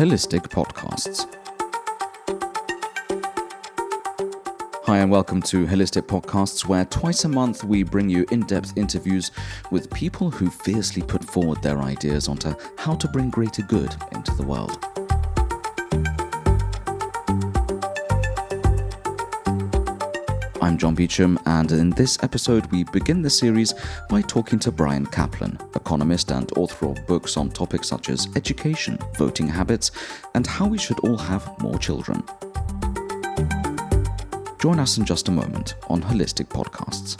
Holistic Podcasts. Hi and welcome to Holistic Podcasts, where twice a month we bring you in-depth interviews with people who fiercely put forward their ideas onto how to bring greater good into the world. I'm John Beauchamp, and in this episode we begin the series by talking to Bryan Caplan, economist and author of books on topics such as education, voting habits, and how we should all have more children. Join us in just a moment on Holistic Podcasts.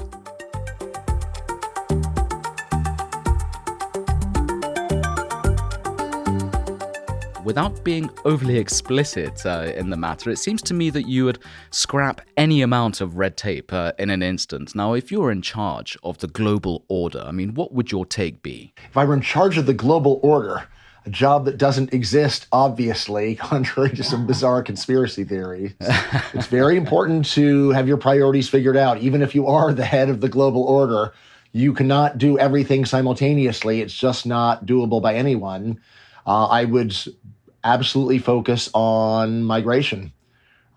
Without being overly explicit in the matter, it seems to me that you would scrap any amount of red tape in an instant. Now, if you're in charge of the global order, what would your take be? If I were in charge of the global order, a job that doesn't exist, obviously, contrary to some bizarre conspiracy theories, it's very important to have your priorities figured out. Even if you are the head of the global order, you cannot do everything simultaneously. It's just not doable by anyone. I would absolutely focus on migration.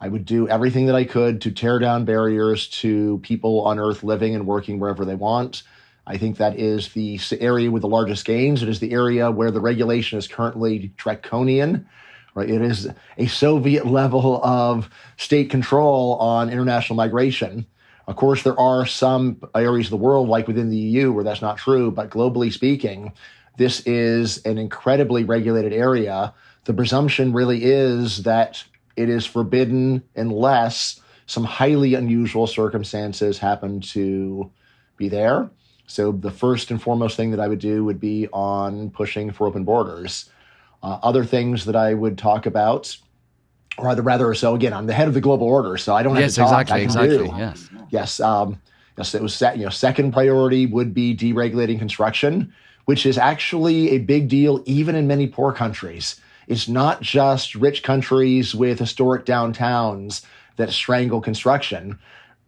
I would do everything that I could to tear down barriers to people on Earth living and working wherever they want. I think that is the area with the largest gains. It is the area where the regulation is currently draconian. Right? It is a Soviet level of state control on international migration. Of course, there are some areas of the world, like within the EU, where that's not true. But globally speaking, this is an incredibly regulated area. The presumption really is that it is forbidden unless some highly unusual circumstances happen to be there. So the first and foremost thing that I would do would be on pushing for open borders. Other things that I would talk about, or so again, I'm the head of the global order, so I don't have to talk. Exactly. Yes. It was second priority would be deregulating construction, which is actually a big deal even in many poor countries. It's not just rich countries with historic downtowns that strangle construction.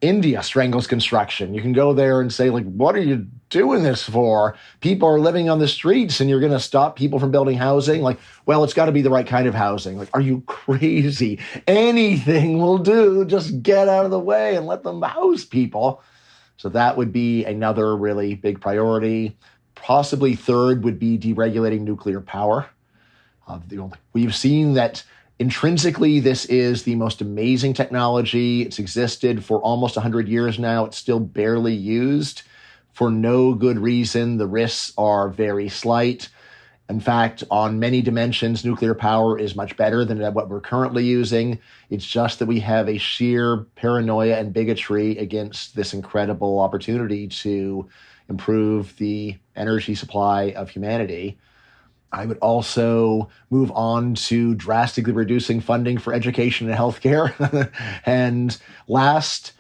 India strangles construction. You can go there and say, what are you doing this for? People are living on the streets and you're going to stop people from building housing? It's got to be the right kind of housing. Are you crazy? Anything will do. Just get out of the way and let them house people. So that would be another really big priority. Possibly third would be deregulating nuclear power. We've seen that intrinsically this is the most amazing technology. It's existed for almost 100 years now. It's still barely used for no good reason. The risks are very slight. In fact, on many dimensions, nuclear power is much better than what we're currently using. It's just that we have a sheer paranoia and bigotry against this incredible opportunity to improve the energy supply of humanity. I would also move on to drastically reducing funding for education and healthcare. And last,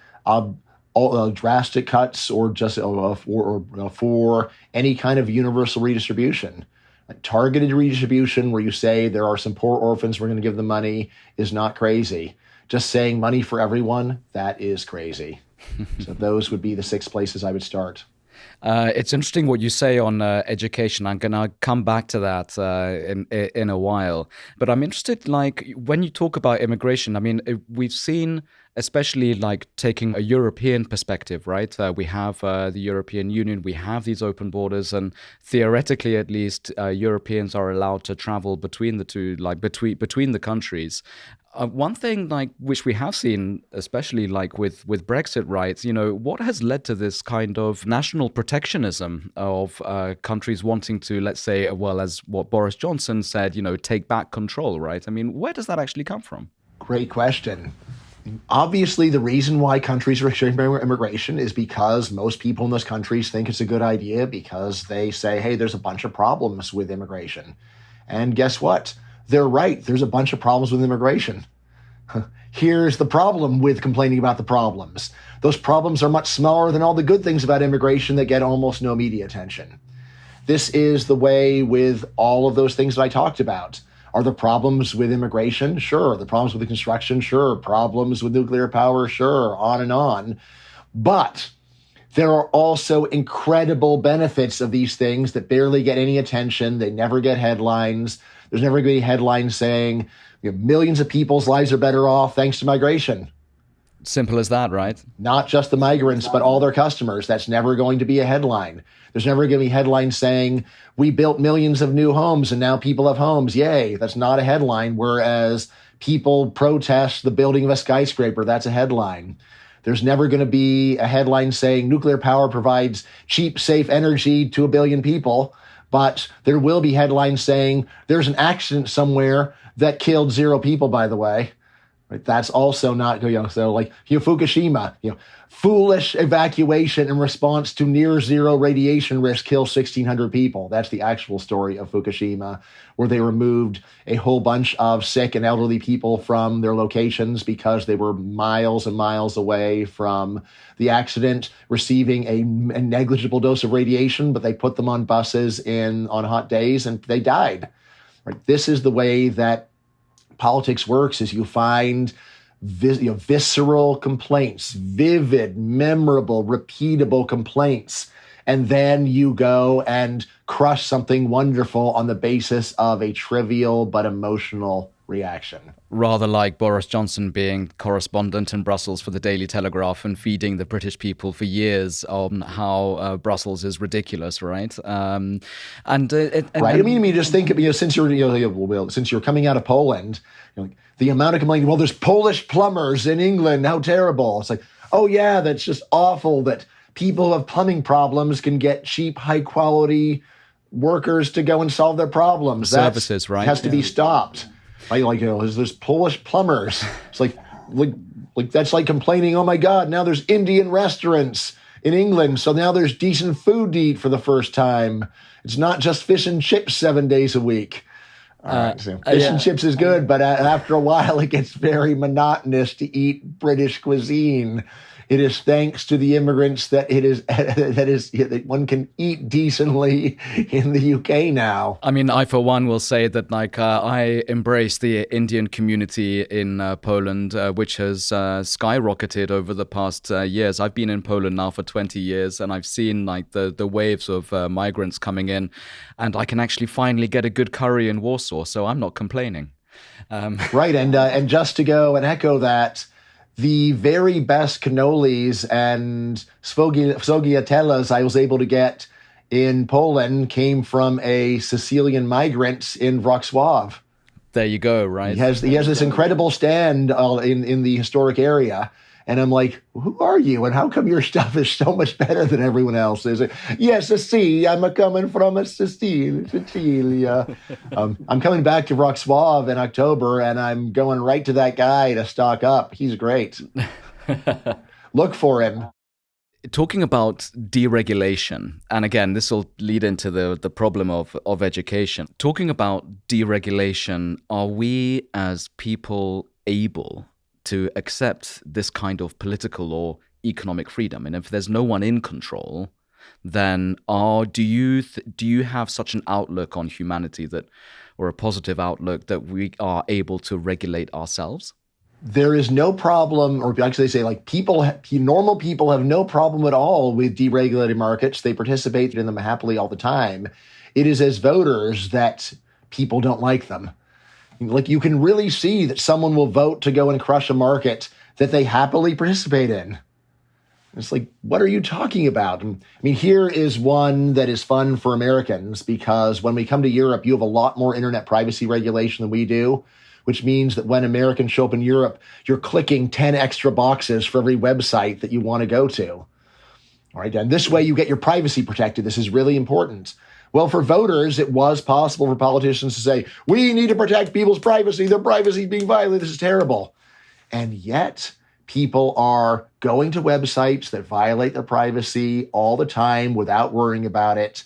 drastic cuts or just for any kind of universal redistribution. Targeted redistribution where you say there are some poor orphans, we're going to give them money, is not crazy. Just saying money for everyone, that is crazy. So those would be the 6 places I would start. It's interesting what you say on education. I'm going to come back to that in a while. But I'm interested, when you talk about immigration, we've seen, especially taking a European perspective, right? We have the European Union, we have these open borders, and theoretically, at least, Europeans are allowed to travel between the two, between the countries. One thing which we have seen, especially with Brexit, right? What has led to this kind of national protectionism of countries wanting to, let's say, as what Boris Johnson said, take back control, right? Where does that actually come from? Great question. Obviously, the reason why countries are restricting immigration is because most people in those countries think it's a good idea because they say, hey, there's a bunch of problems with immigration. And guess what? They're right. There's a bunch of problems with immigration. Here's the problem with complaining about the problems. Those problems are much smaller than all the good things about immigration that get almost no media attention. This is the way with all of those things that I talked about. Are there problems with immigration? Sure. The problems with the construction? Sure. Problems with nuclear power? Sure. On and on. But There are also incredible benefits of these things that barely get any attention. They never get headlines. There's never going to be headlines saying, millions of people's lives are better off thanks to migration. Simple as that, right? Not just the migrants, but all their customers. That's never going to be a headline. There's never going to be headlines saying, we built millions of new homes and now people have homes. Yay. That's not a headline. Whereas people protest the building of a skyscraper. That's a headline. There's never going to be a headline saying nuclear power provides cheap, safe energy to 1 billion people. But there will be headlines saying there's an accident somewhere that killed 0 people, by the way. Right? That's also not, so like, Fukushima, foolish evacuation in response to near zero radiation risk kills 1,600 people. That's the actual story of Fukushima, where they removed a whole bunch of sick and elderly people from their locations because they were miles and miles away from the accident, receiving a negligible dose of radiation, but they put them on buses on hot days and they died. Right? This is the way that politics works, is you find visceral complaints, vivid, memorable, repeatable complaints, and then you go and crush something wonderful on the basis of a trivial but emotional reaction. Rather like Boris Johnson being correspondent in Brussels for the Daily Telegraph and feeding the British people for years on how Brussels is ridiculous, right? Right. I mean, just think of, since you're coming out of Poland, the amount of complaining. Well, there's Polish plumbers in England. How terrible! It's like, oh yeah, that's just awful that people who have plumbing problems can get cheap, high quality workers to go and solve their problems. Services, right? Has to be stopped. Right? Like, there's Polish plumbers. It's like that's like complaining, oh my God, now there's Indian restaurants in England, so now there's decent food to eat for the first time. It's not just fish and chips 7 days a week. So fish and chips is good, but after a while it gets very monotonous to eat British cuisine. It is thanks to the immigrants that that one can eat decently in the UK now. I mean, I for one will say that I embrace the Indian community in Poland, which has skyrocketed over the past years. I've been in Poland now for 20 years, and I've seen the waves of migrants coming in, and I can actually finally get a good curry in Warsaw, so I'm not complaining. Right, and just to go and echo that, the very best cannolis and sfogliatellas I was able to get in Poland came from a Sicilian migrant in Wrocław. There you go, right? He has this incredible stand in the historic area. And I'm like, who are you? And how come your stuff is so much better than everyone else's? Yes, I'm coming from Sicilia. I'm coming back to Wrocław in October, and I'm going right to that guy to stock up. He's great. Look for him. Talking about deregulation, and again, this will lead into the problem of education. Talking about deregulation, are we as people able to accept this kind of political or economic freedom? And if there's no one in control, then do you have such an outlook on humanity or a positive outlook that we are able to regulate ourselves? There is no problem, or actually they say normal people have no problem at all with deregulated markets. They participate in them happily all the time. It is as voters that people don't like them. Like, you can really see that someone will vote to go and crush a market that they happily participate in. It's like, what are you talking about? I mean, here is one that is fun for Americans, because when we come to Europe, you have a lot more internet privacy regulation than we do, which means that when Americans show up in Europe, you're clicking 10 extra boxes for every website that you want to go to. All right, and this way you get your privacy protected. This is really important. Well, for voters, it was possible for politicians to say, we need to protect people's privacy. Their privacy is being violated. This is terrible. And yet, people are going to websites that violate their privacy all the time without worrying about it.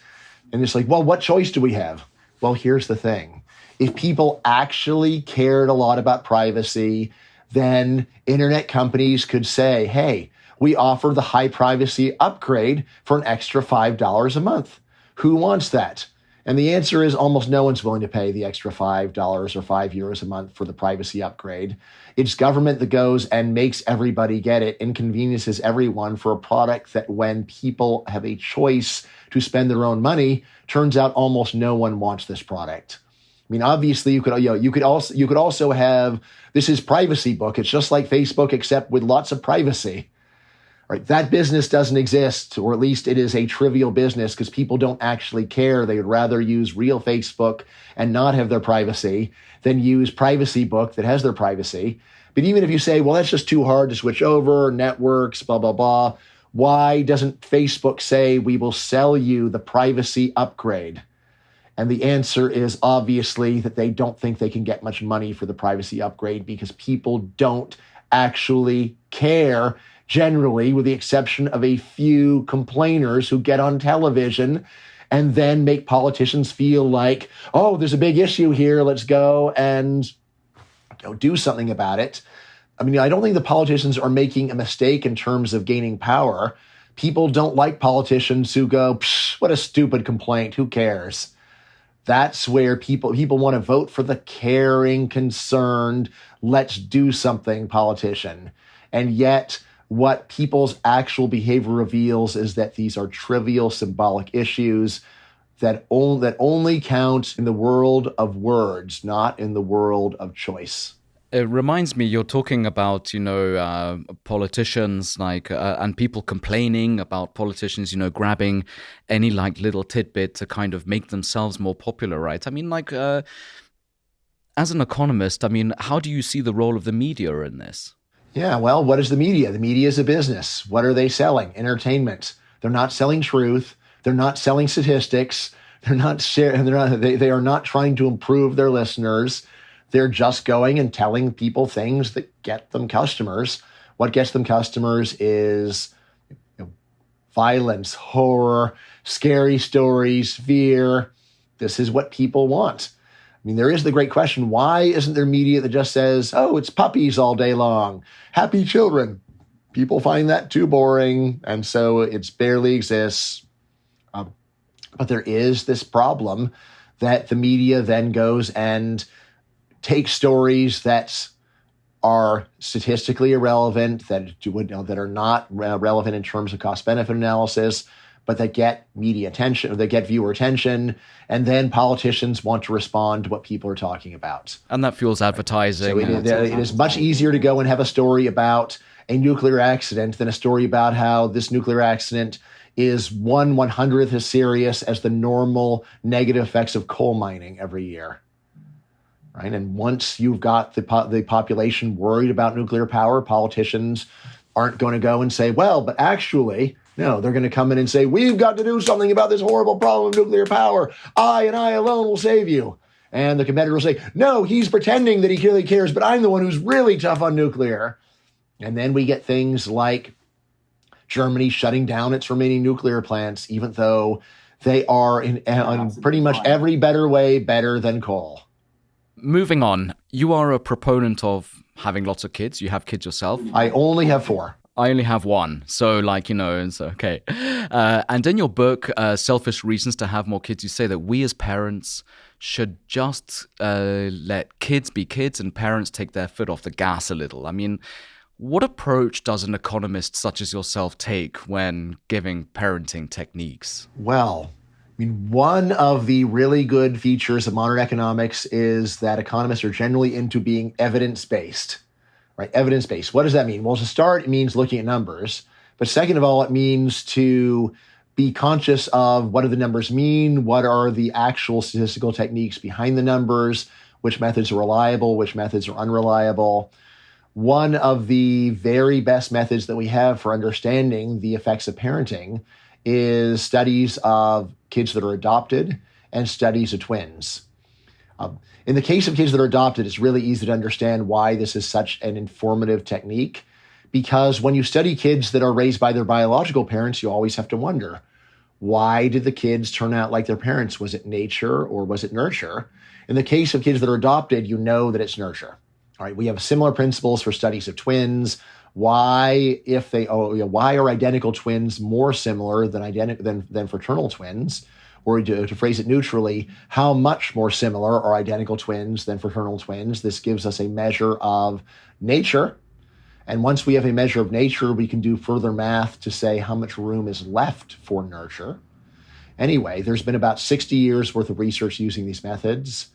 And it's like, well, what choice do we have? Well, here's the thing. If people actually cared a lot about privacy, then internet companies could say, hey, we offer the high privacy upgrade for an extra $5 a month. Who wants that? And the answer is almost no one's willing to pay the extra $5 or €5 a month for the privacy upgrade. It's government that goes and makes everybody get it, inconveniences everyone for a product that when people have a choice to spend their own money, turns out almost no one wants this product. I mean, obviously, you could also have, this is privacy book. It's just like Facebook, except with lots of privacy. Right? That business doesn't exist, or at least it is a trivial business because people don't actually care. They would rather use real Facebook and not have their privacy than use privacy book that has their privacy. But even if you say, well, that's just too hard to switch over, networks, blah, blah, blah, why doesn't Facebook say we will sell you the privacy upgrade? And the answer is obviously that they don't think they can get much money for the privacy upgrade because people don't actually care. Generally, with the exception of a few complainers who get on television and then make politicians feel like, oh, there's a big issue here, let's go and do something about it. I mean, I don't think the politicians are making a mistake in terms of gaining power. People don't like politicians who go, psh, what a stupid complaint, who cares? That's where people want to vote for the caring, concerned, let's do something politician. And yet, what people's actual behavior reveals is that these are trivial symbolic issues that only count in the world of words, not in the world of choice. It reminds me, you're talking about, politicians and people complaining about politicians, grabbing any little tidbit to kind of make themselves more popular, right? I mean, as an economist, I mean, how do you see the role of the media in this? Yeah, well, what is the media? The media is a business. What are they selling? Entertainment. They're not selling truth. They're not selling statistics. They are not trying to improve their listeners. They're just going and telling people things that get them customers. What gets them customers is violence, horror, scary stories, fear. This is what people want. I mean, there is the great question, why isn't there media that just says, oh, it's puppies all day long, happy children? People find that too boring, and so it barely exists. But there is this problem that the media then goes and takes stories that are statistically irrelevant, that are not relevant in terms of cost-benefit analysis, but that get media attention, or they get viewer attention, and then politicians want to respond to what people are talking about. And that fuels advertising. So it is much easier to go and have a story about a nuclear accident than a story about how this nuclear accident is 1/100th as serious as the normal negative effects of coal mining every year. Right? And once you've got the population worried about nuclear power, politicians aren't going to go and say, well, but actually, no, they're going to come in and say, we've got to do something about this horrible problem of nuclear power. I and I alone will save you. And the competitor will say, no, he's pretending that he really cares, but I'm the one who's really tough on nuclear. And then we get things like Germany shutting down its remaining nuclear plants, even though they are in pretty much every better way better than coal. Moving on, you are a proponent of having lots of kids. You have kids yourself. I only have 4. I only have 1. So it's okay. And in your book, Selfish Reasons to Have More Kids, you say that we as parents should just let kids be kids and parents take their foot off the gas a little. I mean, what approach does an economist such as yourself take when giving parenting techniques? Well, I mean, one of the really good features of modern economics is that economists are generally into being evidence-based, right? Evidence-based. What does that mean? Well, to start, it means looking at numbers. But second of all, it means to be conscious of what do the numbers mean? What are the actual statistical techniques behind the numbers? Which methods are reliable? Which methods are unreliable? One of the very best methods that we have for understanding the effects of parenting is studies of kids that are adopted and studies of twins. In the case of kids that are adopted, it's really easy to understand why this is such an informative technique, because when you study kids that are raised by their biological parents, you always have to wonder, why did the kids turn out like their parents? Was it nature or was it nurture? In the case of kids that are adopted, you know that it's nurture. All right, we have similar principles for studies of twins. Why are identical twins more similar than fraternal twins? or to phrase it neutrally, how much more similar are identical twins than fraternal twins. This gives us a measure of nature. And once we have a measure of nature, we can do further math to say how much room is left for nurture. Anyway, there's been about 60 years worth of research using these methods.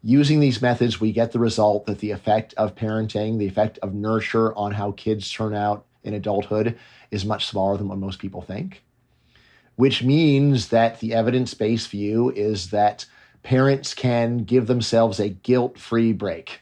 Using these methods, we get the result that the effect of parenting, the effect of nurture on how kids turn out in adulthood is much smaller than what most people think, which means that the evidence-based view is that parents can give themselves a guilt-free break.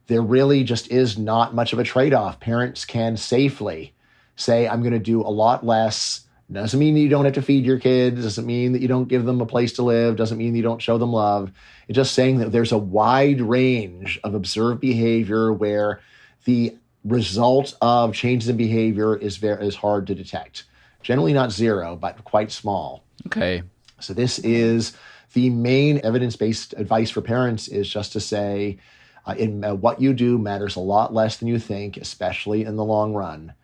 There really just is not much of a trade-off. Parents can safely say, I'm going to do a lot less. Doesn't mean that you don't have to feed your kids. Doesn't mean that you don't give them a place to live. Doesn't mean that you don't show them love. It's just saying that there's a wide range of observed behavior where the result of changes in behavior is hard to detect. Generally not zero, but quite small. Okay. So this is the main evidence-based advice for parents, is just to say, what you do matters a lot less than you think, especially in the long run.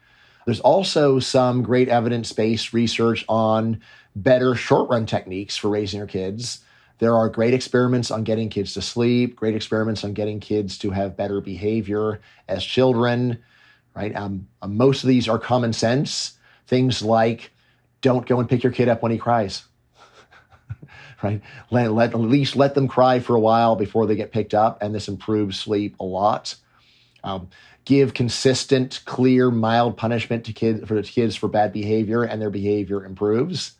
There's also some great evidence-based research on better short-run techniques for raising your kids. There are great experiments on getting kids to sleep, great experiments on getting kids to have better behavior as children, right? Most of these are common sense. Things like, don't go and pick your kid up when he cries. Right? At least let them cry for a while before they get picked up, and this improves sleep a lot. Give consistent, clear, mild punishment to kids for bad behavior, and their behavior improves.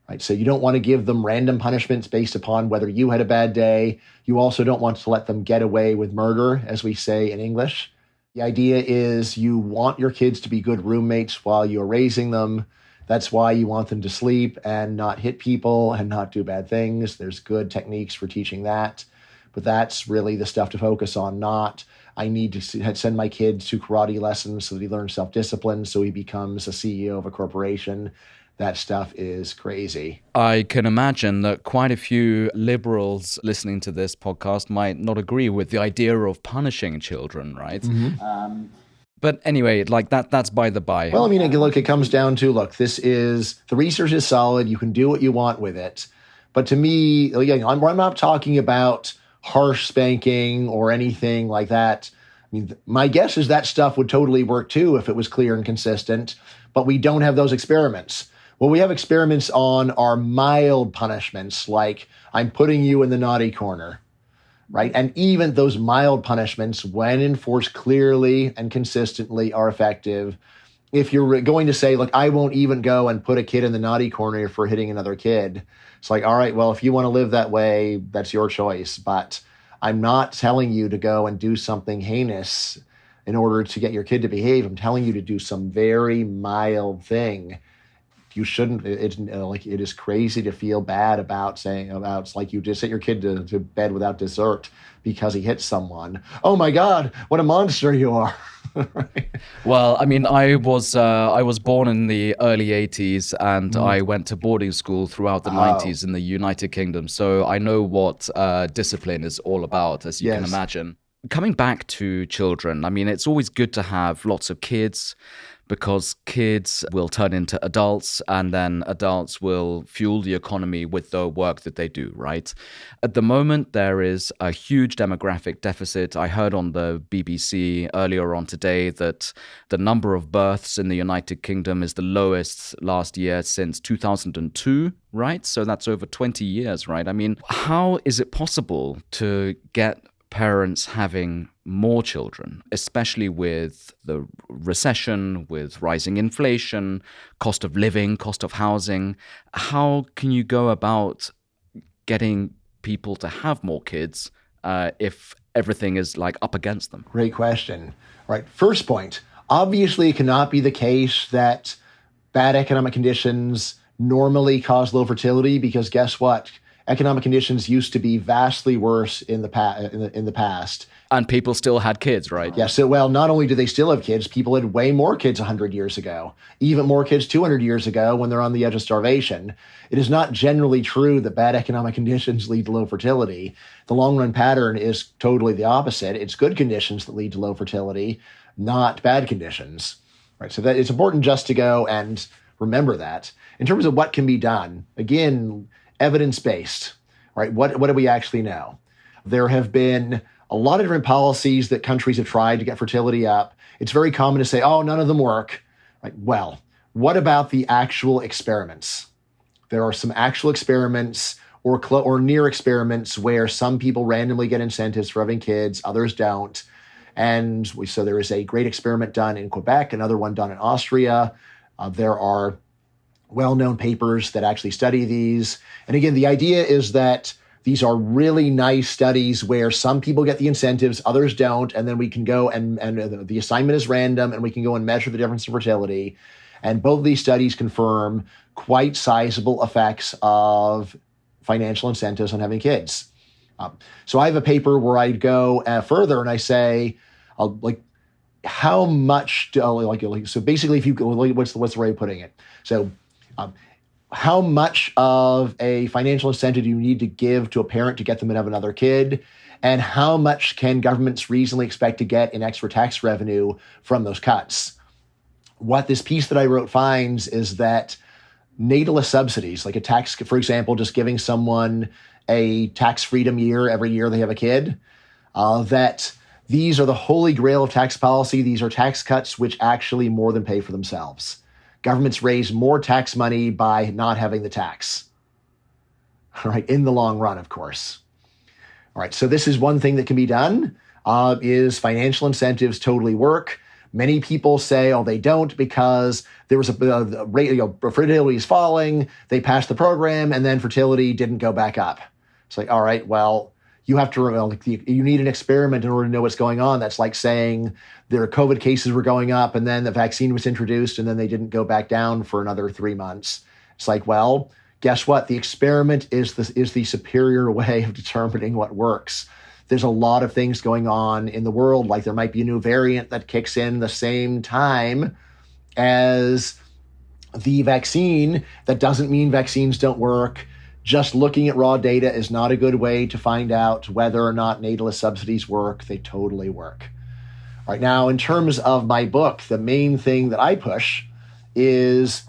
Right? So you don't want to give them random punishments based upon whether you had a bad day. You also don't want to let them get away with murder, as we say in English. The idea is you want your kids to be good roommates while you're raising them. That's why you want them to sleep and not hit people and not do bad things. There's good techniques for teaching that. But that's really the stuff to focus on, not I need to send my kid to karate lessons so that he learns self-discipline, so he becomes a CEO of a corporation. That stuff is crazy. I can imagine that quite a few liberals listening to this podcast might not agree with the idea of punishing children, right? Mm-hmm. But anyway, like that's by the by. Well, I mean, look, it comes down to, the research is solid. You can do what you want with it. But to me, again, I'm not talking about harsh spanking or anything like that. I mean, my guess is that stuff would totally work too if it was clear and consistent, but we don't have those experiments. What we have experiments on are mild punishments, like I'm putting you in the naughty corner. Right? And even those mild punishments, when enforced clearly and consistently, are effective. If you're going to say, look, I won't even go and put a kid in the naughty corner for hitting another kid, it's like, all right, well, if you want to live that way, that's your choice. But I'm not telling you to go and do something heinous in order to get your kid to behave. I'm telling you to do some very mild thing. You shouldn't, it is crazy to feel bad about it's like you just sent your kid to bed without dessert because he hit someone. Oh my God, what a monster you are. Right? Well, I mean, I was born in the early 80s and I went to boarding school throughout the 90s in the United Kingdom. So I know what discipline is all about, as you can imagine. Coming back to children, I mean, it's always good to have lots of kids, because kids will turn into adults and then adults will fuel the economy with the work that they do, right? At the moment, there is a huge demographic deficit. I heard on the BBC earlier on today that the number of births in the United Kingdom is the lowest last year since 2002, right? So that's over 20 years, right? I mean, how is it possible to get parents having more children, especially with the recession, with rising inflation, cost of living, cost of housing? How can you go about getting people to have more kids if everything is like up against them? Great question. All right, first point. Obviously, it cannot be the case that bad economic conditions normally cause low fertility, because guess what? Economic conditions used to be vastly worse in the past. And people still had kids, right? Yeah, so, well, not only do they still have kids, people had way more kids 100 years ago, even more kids 200 years ago when they're on the edge of starvation. It is not generally true that bad economic conditions lead to low fertility. The long-run pattern is totally the opposite. It's good conditions that lead to low fertility, not bad conditions. Right? So that it's important just to go and remember that. In terms of what can be done, again, evidence-based, right? What do we actually know? There have been a lot of different policies that countries have tried to get fertility up. It's very common to say, oh, none of them work. Right? Well, what about the actual experiments? There are some actual experiments or near experiments where some people randomly get incentives for having kids, others don't. And so there is a great experiment done in Quebec, another one done in Austria. There are well-known papers that actually study these. And again, the idea is that these are really nice studies where some people get the incentives, others don't, and then we can go and the assignment is random, and we can go and measure the difference in fertility. And both of these studies confirm quite sizable effects of financial incentives on having kids. So I have a paper where I go further and I say, how much so basically, if you what's the right way of putting it? So how much of a financial incentive do you need to give to a parent to get them to have another kid? And how much can governments reasonably expect to get in extra tax revenue from those cuts? What this piece that I wrote finds is that natalist subsidies, like a tax, for example, just giving someone a tax freedom year every year they have a kid, that these are the holy grail of tax policy. These are tax cuts which actually more than pay for themselves. Governments raise more tax money by not having the tax, all right, in the long run, of course. All right, so this is one thing that can be done, is financial incentives totally work. Many people say, oh, they don't because there was fertility is falling, they passed the program, and then fertility didn't go back up. It's like, all right, well, you have to, you need an experiment in order to know what's going on. That's like saying their COVID cases were going up and then the vaccine was introduced and then they didn't go back down for another 3 months. It's like, well, guess what? The experiment is the superior way of determining what works. There's a lot of things going on in the world, like there might be a new variant that kicks in the same time as the vaccine. That doesn't mean vaccines don't work. Just looking at raw data is not a good way to find out whether or not natalist subsidies work. They totally work. All right, now, in terms of my book, the main thing that I push is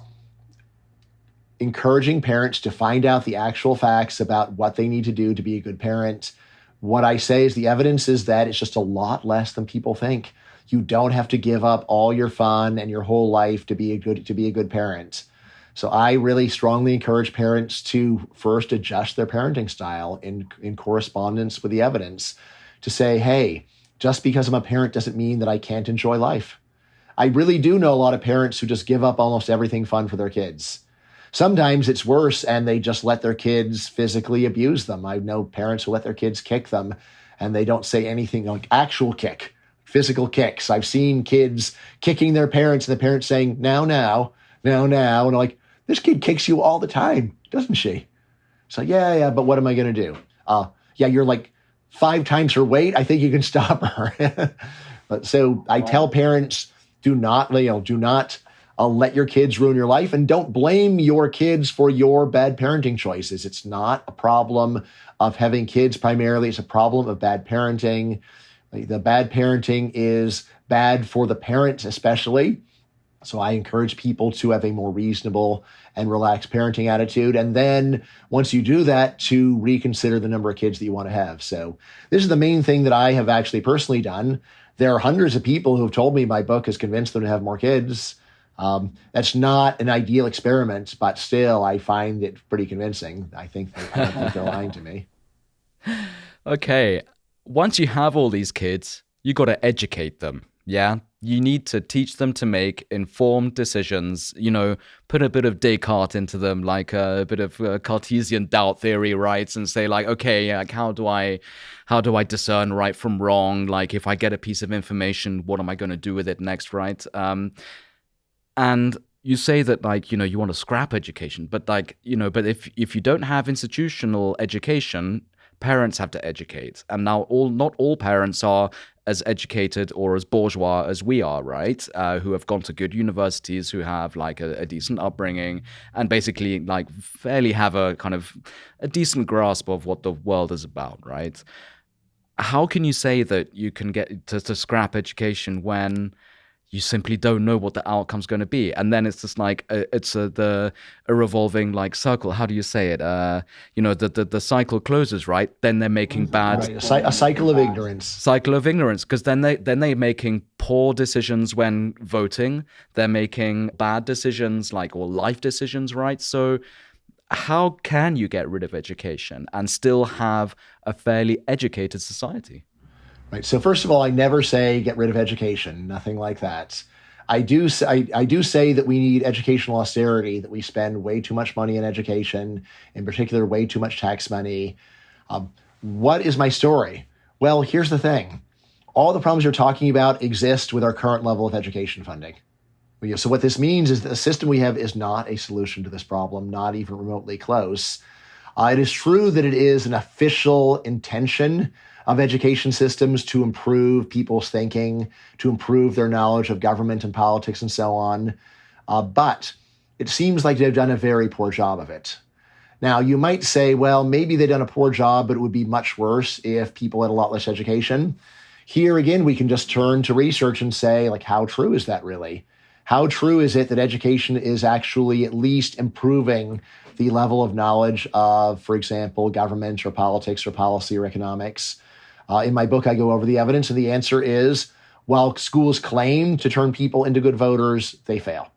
encouraging parents to find out the actual facts about what they need to do to be a good parent. What I say is the evidence is that it's just a lot less than people think. You don't have to give up all your fun and your whole life to be a good parent. So I really strongly encourage parents to first adjust their parenting style in correspondence with the evidence, to say, hey, just because I'm a parent doesn't mean that I can't enjoy life. I really do know a lot of parents who just give up almost everything fun for their kids. Sometimes it's worse and they just let their kids physically abuse them. I know parents who let their kids kick them and they don't say anything like actual kick, physical kicks. I've seen kids kicking their parents and the parents saying, now. And I'm like, this kid kicks you all the time, doesn't she? It's like, yeah, but what am I going to do? Yeah, you're like 5 times her weight. I think you can stop her. But so I tell parents, do not let your kids ruin your life, and don't blame your kids for your bad parenting choices. It's not a problem of having kids primarily. It's a problem of bad parenting. The bad parenting is bad for the parents especially. So I encourage people to have a more reasonable and relaxed parenting attitude. And then once you do that, to reconsider the number of kids that you want to have. So this is the main thing that I have actually personally done. There are hundreds of people who have told me my book has convinced them to have more kids. That's not an ideal experiment, but still I find it pretty convincing. I don't think they're lying to me. Okay. Once you have all these kids, you got to educate them. Yeah. You need to teach them to make informed decisions, put a bit of Descartes into them, like a bit of Cartesian doubt theory, right? And say like, okay, like how do I discern right from wrong? Like if I get a piece of information, what am I going to do with it next, right? And you say that like, you want to scrap education, but like, but if you don't have institutional education, parents have to educate. And now not all parents are as educated or as bourgeois as we are, right? Who have gone to good universities, who have like a decent upbringing, and basically like fairly have a kind of a decent grasp of what the world is about, right? How can you say that you can get to scrap education when you simply don't know what the outcome's going to be, and then it's just like a revolving like circle. How do you say it? The cycle closes, right? Then they're making bad Right, a cycle of ignorance. cycle of ignorance, because they're making poor decisions when voting. They're making bad decisions, like, or life decisions, right? So how can you get rid of education and still have a fairly educated society? Right. So first of all, I never say get rid of education. Nothing like that. I do say that we need educational austerity, that we spend way too much money in education, in particular, way too much tax money. What is my story? Well, here's the thing. All the problems you're talking about exist with our current level of education funding. So what this means is that the system we have is not a solution to this problem, not even remotely close. It is true that it is an official intention of education systems to improve people's thinking, to improve their knowledge of government and politics and so on. But it seems like they've done a very poor job of it. Now, you might say, well, maybe they've done a poor job, but it would be much worse if people had a lot less education. Here again, we can just turn to research and say, like, how true is that really? How true is it that education is actually at least improving the level of knowledge of, for example, government or politics or policy or economics? In my book, I go over the evidence, and the answer is, while schools claim to turn people into good voters, they fail.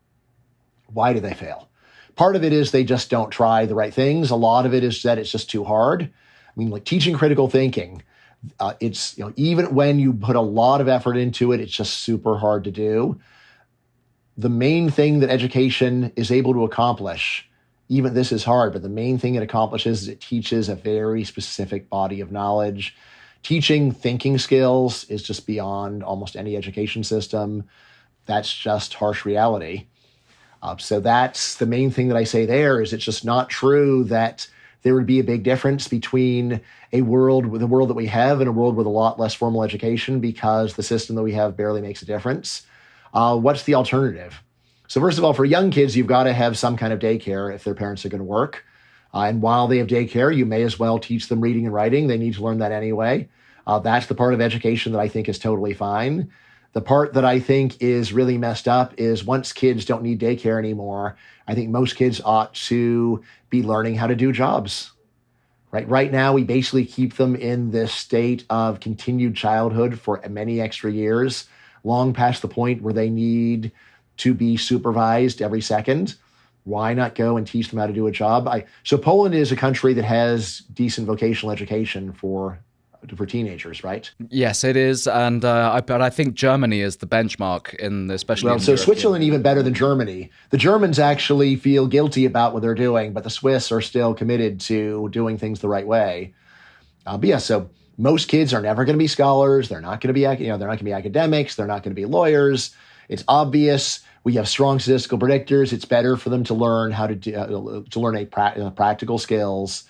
Why do they fail? Part of it is they just don't try the right things. A lot of it is that it's just too hard. I mean, like teaching critical thinking, it's, even when you put a lot of effort into it, it's just super hard to do. The main thing that education is able to accomplish, even this is hard, but the main thing it accomplishes is it teaches a very specific body of knowledge. Teaching thinking skills is just beyond almost any education system. That's just harsh reality. So that's the main thing that I say there, is it's just not true that there would be a big difference between the world that we have and a world with a lot less formal education, because the system that we have barely makes a difference. What's the alternative? So first of all, for young kids, you've got to have some kind of daycare if their parents are going to work. And while they have daycare, you may as well teach them reading and writing. They need to learn that anyway. That's the part of education that I think is totally fine. The part that I think is really messed up is once kids don't need daycare anymore, I think most kids ought to be learning how to do jobs. Right now, we basically keep them in this state of continued childhood for many extra years, long past the point where they need to be supervised every second. Why not go and teach them how to do a job? So Poland is a country that has decent vocational education for teenagers, right? Yes, it is, and but I think Germany is the benchmark especially. Well, so Switzerland even better than Germany. The Germans actually feel guilty about what they're doing, but the Swiss are still committed to doing things the right way. But yeah, so most kids are never going to be scholars. They're not going to be, they're not going to be academics. They're not going to be lawyers. It's obvious. We have strong statistical predictors. It's better for them to learn how to learn practical skills.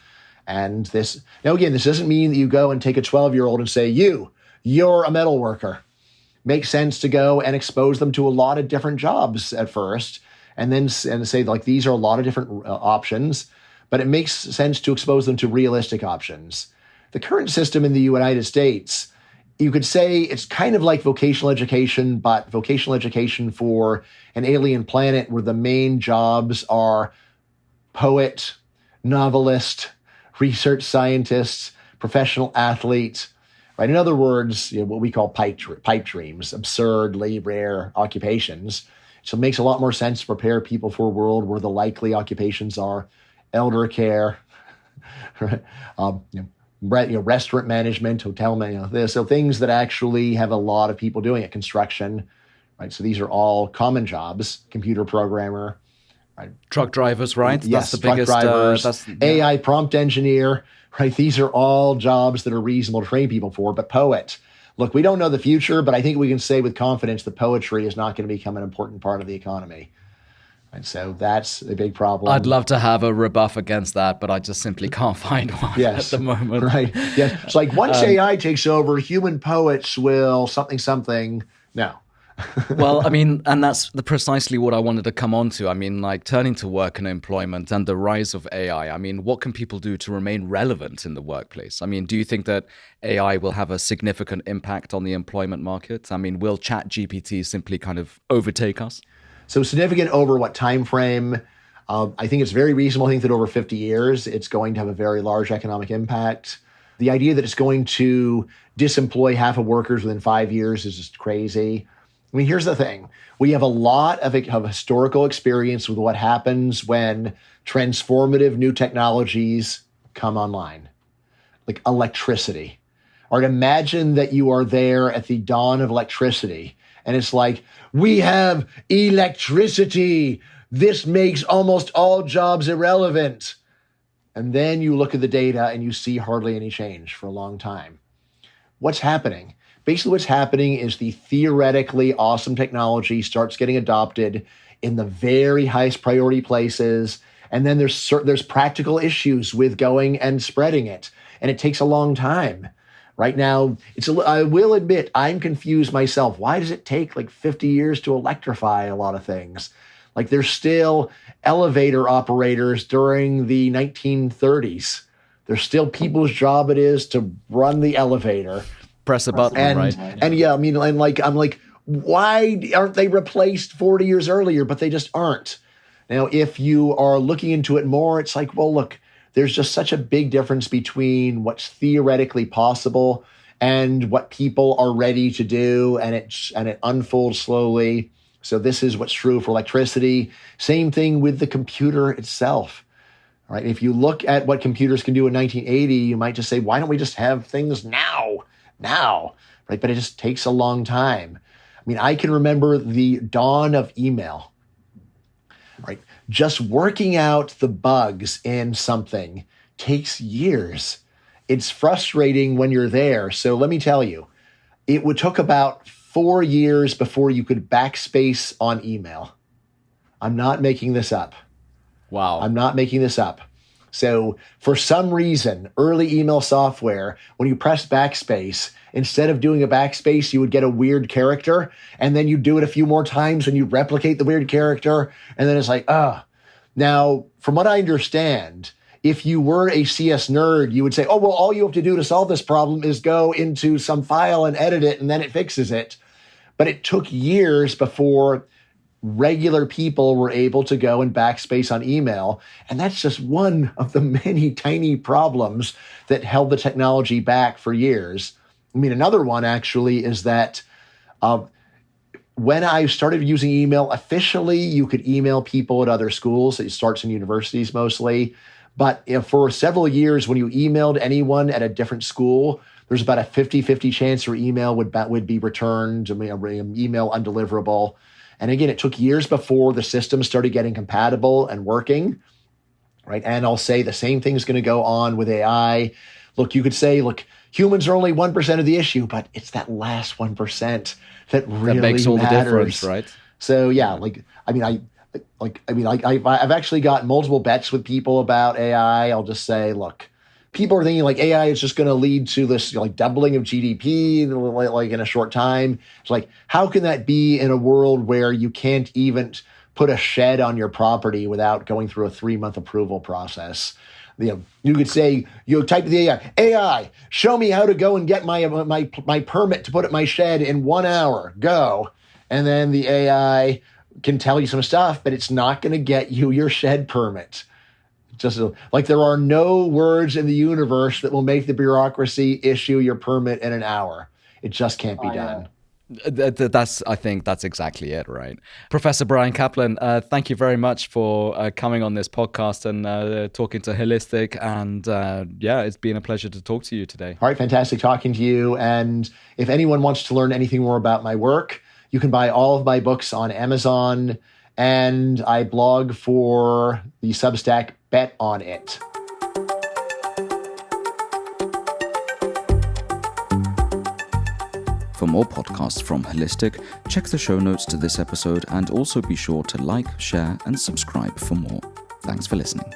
And this doesn't mean that you go and take a 12-year-old and say, you're a metal worker. Makes sense to go and expose them to a lot of different jobs at first, and say, like, these are a lot of different options, but it makes sense to expose them to realistic options. The current system in the United States, you could say it's kind of like vocational education, but vocational education for an alien planet where the main jobs are poet, novelist, research scientists, professional athletes, right? In other words, what we call pipe dreams, absurdly rare occupations. So it makes a lot more sense to prepare people for a world where the likely occupations are elder care, restaurant management, hotel management, so things that actually have a lot of people doing it, construction, right? So these are all common jobs, computer programmer, right? Truck drivers, right? Yes, that's the biggest. Drivers, AI prompt engineer, right? These are all jobs that are reasonable to train people for. But poet, look, we don't know the future, but I think we can say with confidence that poetry is not going to become an important part of the economy. And so that's a big problem. I'd love to have a rebuff against that, but I just simply can't find one at the moment. Right. Yes. It's like once AI takes over, human poets will something. No. Well, I mean, and that's precisely what I wanted to come on to. I mean, like turning to work and employment and the rise of AI. I mean, what can people do to remain relevant in the workplace? I mean, do you think that AI will have a significant impact on the employment market? I mean, will ChatGPT simply kind of overtake us? So significant over what time frame? I think it's very reasonable to think that over 50 years, it's going to have a very large economic impact. The idea that it's going to disemploy half of workers within 5 years is just crazy. I mean, here's the thing. We have a lot of historical experience with what happens when transformative new technologies come online, like electricity. Or imagine that you are there at the dawn of electricity, and it's like, we have electricity. This makes almost all jobs irrelevant. And then you look at the data and you see hardly any change for a long time. What's happening? Basically, what's happening is the theoretically awesome technology starts getting adopted in the very highest priority places. And then there's practical issues with going and spreading it. And it takes a long time. Right now, I will admit, I'm confused myself. Why does it take like 50 years to electrify a lot of things? Like there's still elevator operators during the 1930s. There's still people's job it is to run the elevator. Press a button, right? And yeah, I mean, I'm like, why aren't they replaced 40 years earlier? But they just aren't. Now, if you are looking into it more, it's like, well, look, there's just such a big difference between what's theoretically possible and what people are ready to do, and it unfolds slowly. So this is what's true for electricity. Same thing with the computer itself. All right? If you look at what computers can do in 1980, you might just say, why don't we just have things now? Right? But it just takes a long time. I mean, I can remember the dawn of email. Right? Just working out the bugs in something takes years. It's frustrating when you're there. So let me tell you, took about 4 years before you could backspace on email. I'm not making this up. Wow. I'm not making this up. So for some reason, early email software, when you press backspace, instead of doing a backspace, you would get a weird character, and then you do it a few more times and you replicate the weird character, and then it's like, Now, from what I understand, if you were a CS nerd, you would say, oh, well, all you have to do to solve this problem is go into some file and edit it, and then it fixes it. But it took years before regular people were able to go and backspace on email. And that's just one of the many tiny problems that held the technology back for years. I mean, another one actually is that when I started using email, officially, you could email people at other schools. It starts in universities mostly. But for several years, when you emailed anyone at a different school, there's about a 50-50 chance your email would be returned, email undeliverable. And again, it took years before the system started getting compatible and working, right? And I'll say the same thing is going to go on with AI. Look, you could say, humans are only 1% of the issue, but it's that last 1% that really makes all matters. The difference, right? So yeah, I've actually got multiple bets with people about AI. I'll just say, look, people are thinking like AI is just going to lead to this doubling of GDP in a short time. It's like, how can that be in a world where you can't even put a shed on your property without going through a 3-month approval process? You could say, type to the AI, show me how to go and get my permit to put at my shed in 1 hour. Go. And then the AI can tell you some stuff, but it's not going to get you your shed permit. Just like there are no words in the universe that will make the bureaucracy issue your permit in an hour. It just can't be done. I think that's exactly it, right? Professor Bryan Caplan, thank you very much for coming on this podcast and talking to Holistic. And it's been a pleasure to talk to you today. All right, fantastic talking to you. And if anyone wants to learn anything more about my work, you can buy all of my books on Amazon. And I blog for the Substack Bet on It. For more podcasts from Holistic, check the show notes to this episode and also be sure to like, share, and subscribe for more. Thanks for listening.